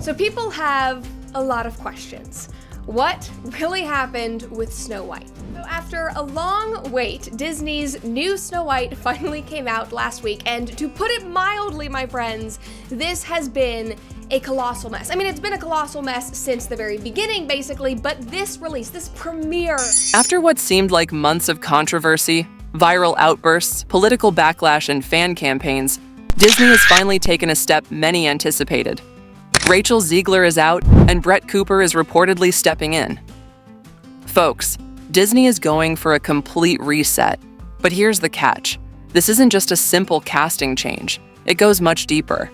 So people have a lot of questions. What really happened with Snow White? So after a long wait, Disney's new Snow White finally came out last week, and to put it mildly, my friends, this has been a colossal mess. I mean, it's been a colossal mess since the very beginning, basically, but this release, this premiere... After what seemed like months of controversy, viral outbursts, political backlash, and fan campaigns, Disney has finally taken a step many anticipated. Rachel Zegler is out, and Brett Cooper is reportedly stepping in. Folks, Disney is going for a complete reset. But here's the catch. This isn't just a simple casting change. It goes much deeper.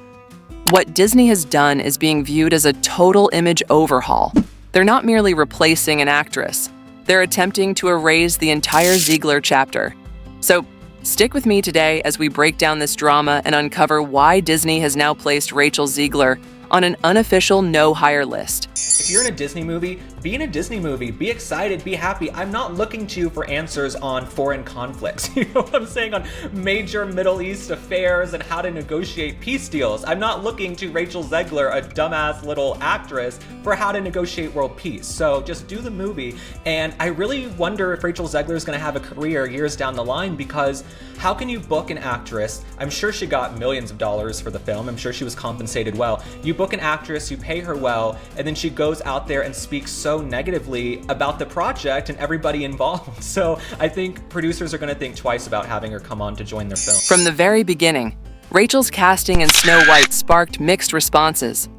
What Disney has done is being viewed as a total image overhaul. They're not merely replacing an actress. They're attempting to erase the entire Zegler chapter. So, stick with me today as we break down this drama and uncover why Disney has now placed Rachel Zegler on an unofficial no-hire list. If you're in a Disney movie, be in a Disney movie. Be excited, be happy. I'm not looking to you for answers on foreign conflicts. You know what I'm saying? On major Middle East affairs and how to negotiate peace deals. I'm not looking to Rachel Zegler, a dumbass little actress, for how to negotiate world peace. So just do the movie. And I really wonder if Rachel Zegler is going to have a career years down the line, because how can you book an actress? I'm sure she got millions of dollars for the film. I'm sure she was compensated well. You book an actress, you pay her well, and then she goes out there and speaks so negatively about the project and everybody involved. So I think producers are going to think twice about having her come on to join their film. From the very beginning, Rachel's casting in Snow White sparked mixed responses.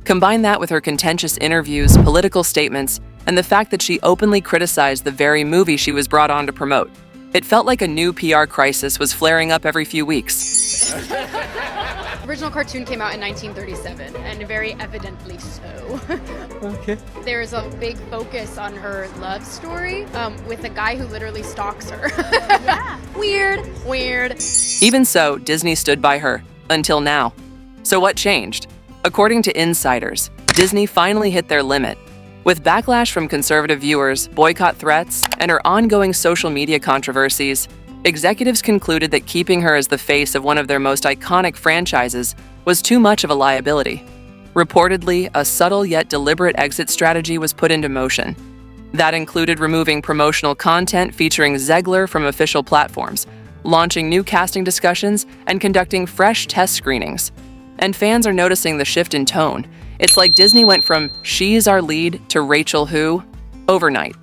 Combine that with her contentious interviews, political statements, and the fact that she openly criticized the very movie she was brought on to promote. It felt like a new PR crisis was flaring up every few weeks. The original cartoon came out in 1937, and very evidently so. Okay. There's a big focus on her love story with a guy who literally stalks her. Yeah. Weird. Even so, Disney stood by her, until now. So what changed? According to insiders, Disney finally hit their limit. With backlash from conservative viewers, boycott threats, and her ongoing social media controversies, executives concluded that keeping her as the face of one of their most iconic franchises was too much of a liability. Reportedly, a subtle yet deliberate exit strategy was put into motion. That included removing promotional content featuring Zegler from official platforms, launching new casting discussions, and conducting fresh test screenings. And fans are noticing the shift in tone. It's like Disney went from "she's our lead" to "Rachel who?" overnight.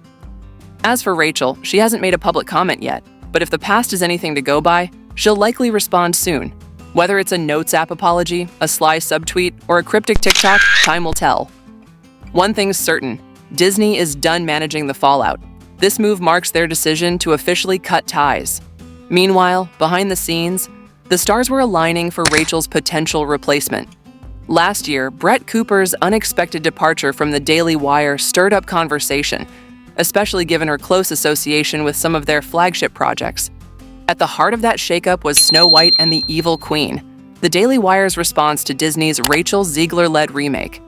As for Rachel, she hasn't made a public comment yet, but if the past is anything to go by, she'll likely respond soon. Whether it's a Notes app apology, a sly subtweet, or a cryptic TikTok, time will tell. One thing's certain, Disney is done managing the fallout. This move marks their decision to officially cut ties. Meanwhile, behind the scenes, the stars were aligning for Rachel's potential replacement. Last year, Brett Cooper's unexpected departure from the Daily Wire stirred up conversation, especially given her close association with some of their flagship projects. At the heart of that shakeup was Snow White and the Evil Queen, the Daily Wire's response to Disney's Rachel Zegler-led remake.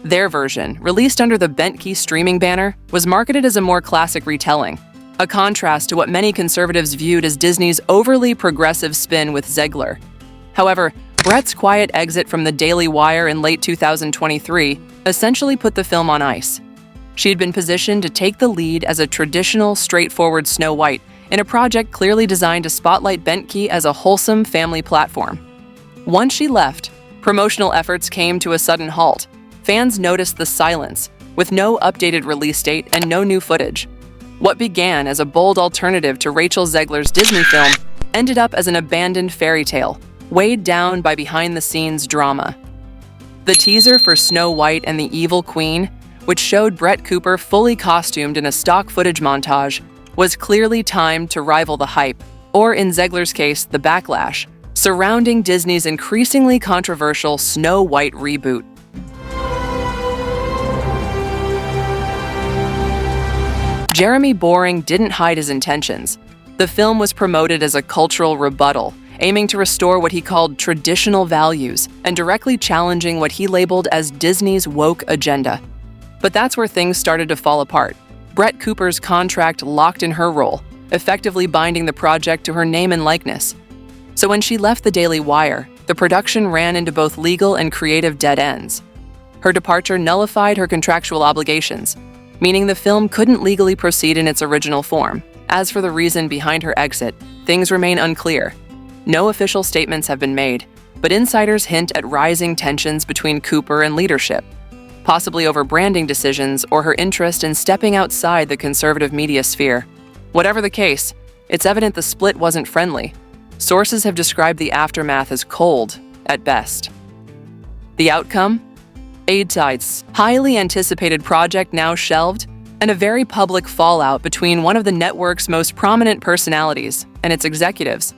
Their version, released under the Bentkey streaming banner, was marketed as a more classic retelling, a contrast to what many conservatives viewed as Disney's overly progressive spin with Zegler. However, Brett's quiet exit from the Daily Wire in late 2023 essentially put the film on ice. She had been positioned to take the lead as a traditional, straightforward Snow White in a project clearly designed to spotlight Bentkey as a wholesome family platform. Once she left, promotional efforts came to a sudden halt. Fans noticed the silence, with no updated release date and no new footage. What began as a bold alternative to Rachel Zegler's Disney film ended up as an abandoned fairy tale, weighed down by behind-the-scenes drama. The teaser for Snow White and the Evil Queen, which showed Brett Cooper fully costumed in a stock footage montage, was clearly timed to rival the hype, or in Zegler's case, the backlash, surrounding Disney's increasingly controversial Snow White reboot. Jeremy Boring didn't hide his intentions. The film was promoted as a cultural rebuttal, aiming to restore what he called traditional values and directly challenging what he labeled as Disney's woke agenda. But that's where things started to fall apart. Brett Cooper's contract locked in her role, effectively binding the project to her name and likeness. So when she left the Daily Wire, the production ran into both legal and creative dead ends. Her departure nullified her contractual obligations, meaning the film couldn't legally proceed in its original form. As for the reason behind her exit, things remain unclear. No official statements have been made, but insiders hint at rising tensions between Cooper and leadership, possibly over branding decisions or her interest in stepping outside the conservative media sphere. Whatever the case, it's evident the split wasn't friendly. Sources have described the aftermath as cold, at best. The outcome? Aidside's highly anticipated project now shelved, and a very public fallout between one of the network's most prominent personalities and its executives.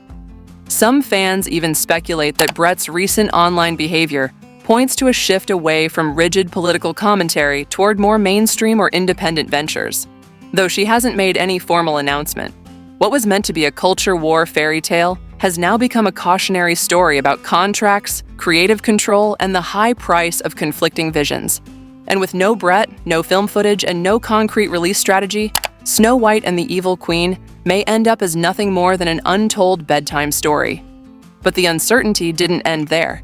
Some fans even speculate that Brett's recent online behavior points to a shift away from rigid political commentary toward more mainstream or independent ventures. Though she hasn't made any formal announcement, what was meant to be a culture war fairy tale has now become a cautionary story about contracts, creative control, and the high price of conflicting visions. And with no Brett, no film footage, and no concrete release strategy, Snow White and the Evil Queen may end up as nothing more than an untold bedtime story. But the uncertainty didn't end there.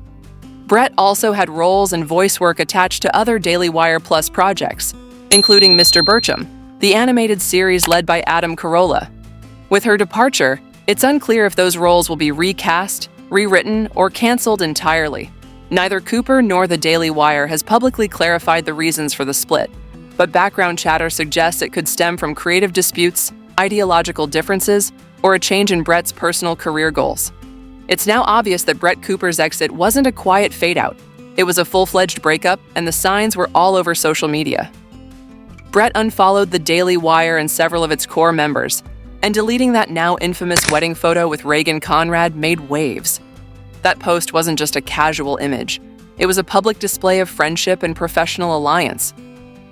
Brett also had roles and voice work attached to other Daily Wire Plus projects, including Mr. Bircham, the animated series led by Adam Carolla. With her departure, it's unclear if those roles will be recast, rewritten, or canceled entirely. Neither Cooper nor the Daily Wire has publicly clarified the reasons for the split, but background chatter suggests it could stem from creative disputes, ideological differences, or a change in Brett's personal career goals. It's now obvious that Brett Cooper's exit wasn't a quiet fade-out. It was a full-fledged breakup, and the signs were all over social media. Brett unfollowed the Daily Wire and several of its core members, and deleting that now infamous wedding photo with Reagan Conrad made waves. That post wasn't just a casual image. It was a public display of friendship and professional alliance.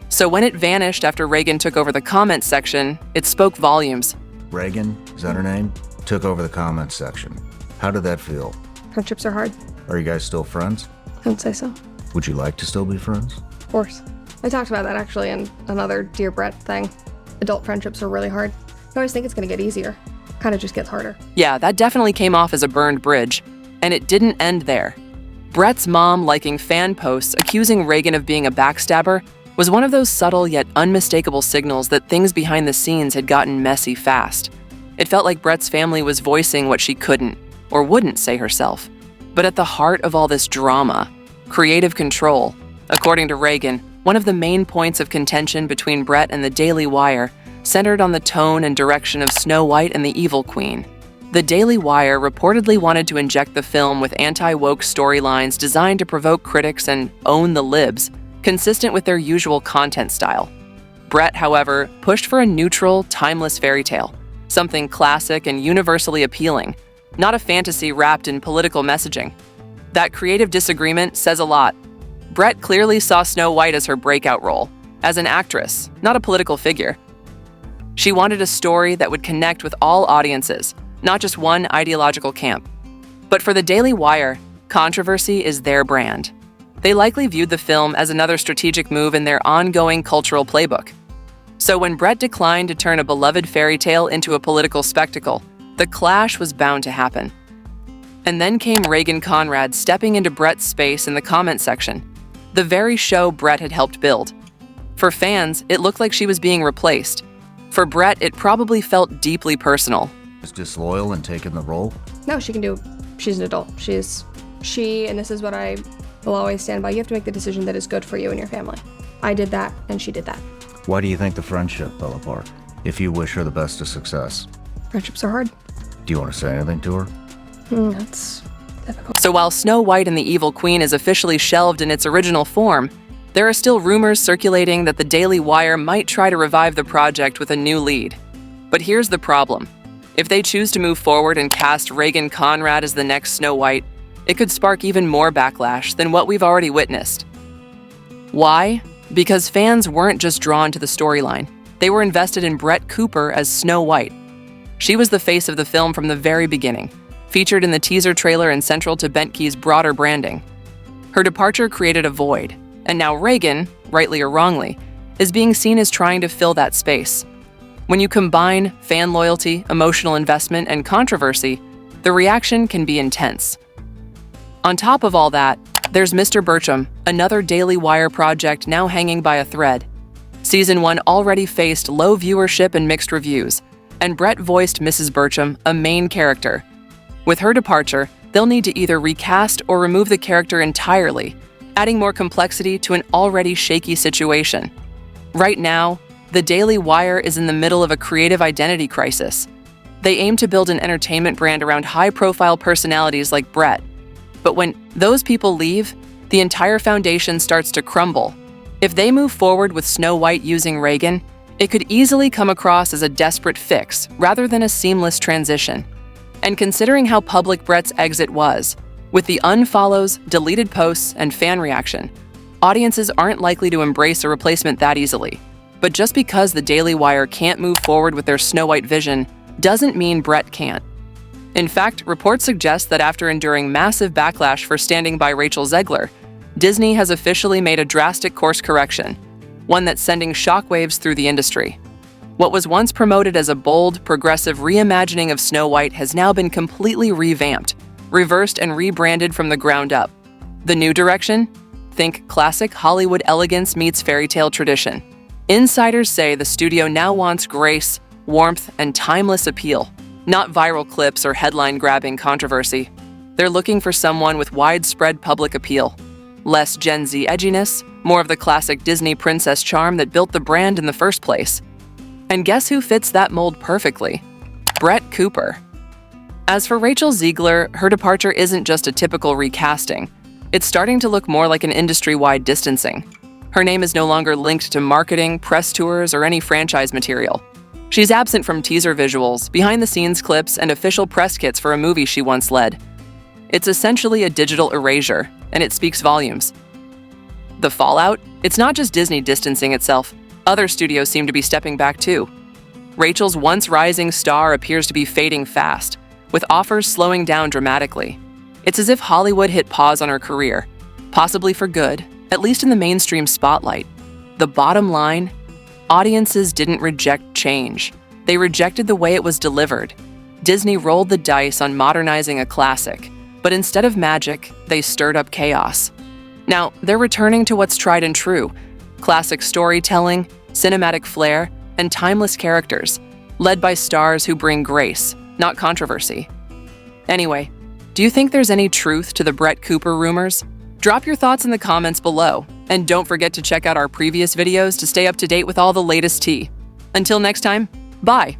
So when it vanished after Reagan took over the comments section, it spoke volumes. Reagan, is that her name? Took over the comments section. How did that feel? Friendships are hard. Are you guys still friends? I would say so. Would you like to still be friends? Of course. I talked about that actually in another Dear Brett thing. Adult friendships are really hard. You always think it's gonna get easier. Kind of just gets harder. Yeah, that definitely came off as a burned bridge. And it didn't end there. Brett's mom liking fan posts accusing Reagan of being a backstabber was one of those subtle yet unmistakable signals that things behind the scenes had gotten messy fast. It felt like Brett's family was voicing what she couldn't or wouldn't say herself. But at the heart of all this drama, creative control. According to Reagan, one of the main points of contention between Brett and the Daily Wire centered on the tone and direction of Snow White and the Evil Queen. The Daily Wire reportedly wanted to inject the film with anti-woke storylines designed to provoke critics and own the libs, consistent with their usual content style. Brett, however, pushed for a neutral, timeless fairy tale, something classic and universally appealing, not a fantasy wrapped in political messaging. That creative disagreement says a lot. Brett clearly saw Snow White as her breakout role, as an actress, not a political figure. She wanted a story that would connect with all audiences, not just one ideological camp. But for the Daily Wire, controversy is their brand. They likely viewed the film as another strategic move in their ongoing cultural playbook. So when Brett declined to turn a beloved fairy tale into a political spectacle, the clash was bound to happen. And then came Reagan Conrad stepping into Brett's space in the comment section, the very show Brett had helped build. For fans, it looked like she was being replaced. For Brett, it probably felt deeply personal. Is disloyal and taking the role? No, she can do. She's an adult. And this is what I will always stand by. You have to make the decision that is good for you and your family. I did that, and she did that. Why do you think the friendship fell apart? If you wish her the best of success. Friendships are hard. Do you want to say anything to her? That's difficult. So while Snow White and the Evil Queen is officially shelved in its original form, there are still rumors circulating that the Daily Wire might try to revive the project with a new lead. But here's the problem. If they choose to move forward and cast Reagan Conrad as the next Snow White, it could spark even more backlash than what we've already witnessed. Why? Because fans weren't just drawn to the storyline. They were invested in Brett Cooper as Snow White. She was the face of the film from the very beginning, featured in the teaser trailer and central to Bentke's broader branding. Her departure created a void, and now Reagan, rightly or wrongly, is being seen as trying to fill that space. When you combine fan loyalty, emotional investment, and controversy, the reaction can be intense. On top of all that, there's Mr. Bertram, another Daily Wire project now hanging by a thread. Season 1 already faced low viewership and mixed reviews, and Brett voiced Mrs. Bertram, a main character. With her departure, they'll need to either recast or remove the character entirely, adding more complexity to an already shaky situation. Right now, the Daily Wire is in the middle of a creative identity crisis. They aim to build an entertainment brand around high-profile personalities like Brett. But when those people leave, the entire foundation starts to crumble. If they move forward with Snow White using Reagan, it could easily come across as a desperate fix rather than a seamless transition. And considering how public Brett's exit was, with the unfollows, deleted posts, and fan reaction, audiences aren't likely to embrace a replacement that easily. But just because the Daily Wire can't move forward with their Snow White vision doesn't mean Brett can't. In fact, reports suggest that after enduring massive backlash for standing by Rachel Zegler, Disney has officially made a drastic course correction, one that's sending shockwaves through the industry. What was once promoted as a bold, progressive reimagining of Snow White has now been completely revamped, reversed, and rebranded from the ground up. The new direction? Think classic Hollywood elegance meets fairy tale tradition. Insiders say the studio now wants grace, warmth, and timeless appeal, not viral clips or headline-grabbing controversy. They're looking for someone with widespread public appeal. Less Gen Z edginess, more of the classic Disney princess charm that built the brand in the first place. And guess who fits that mold perfectly? Brett Cooper. As for Rachel Zegler, her departure isn't just a typical recasting. It's starting to look more like an industry-wide distancing. Her name is no longer linked to marketing, press tours, or any franchise material. She's absent from teaser visuals, behind-the-scenes clips, and official press kits for a movie she once led. It's essentially a digital erasure, and it speaks volumes. The fallout? It's not just Disney distancing itself. Other studios seem to be stepping back too. Rachel's once rising star appears to be fading fast, with offers slowing down dramatically. It's as if Hollywood hit pause on her career, possibly for good, at least in the mainstream spotlight. The bottom line? Audiences didn't reject change. They rejected the way it was delivered. Disney rolled the dice on modernizing a classic, but instead of magic, they stirred up chaos. Now, they're returning to what's tried and true: classic storytelling, cinematic flair, and timeless characters, led by stars who bring grace, not controversy. Anyway, do you think there's any truth to the Brett Cooper rumors? Drop your thoughts in the comments below, and don't forget to check out our previous videos to stay up to date with all the latest tea. Until next time, bye!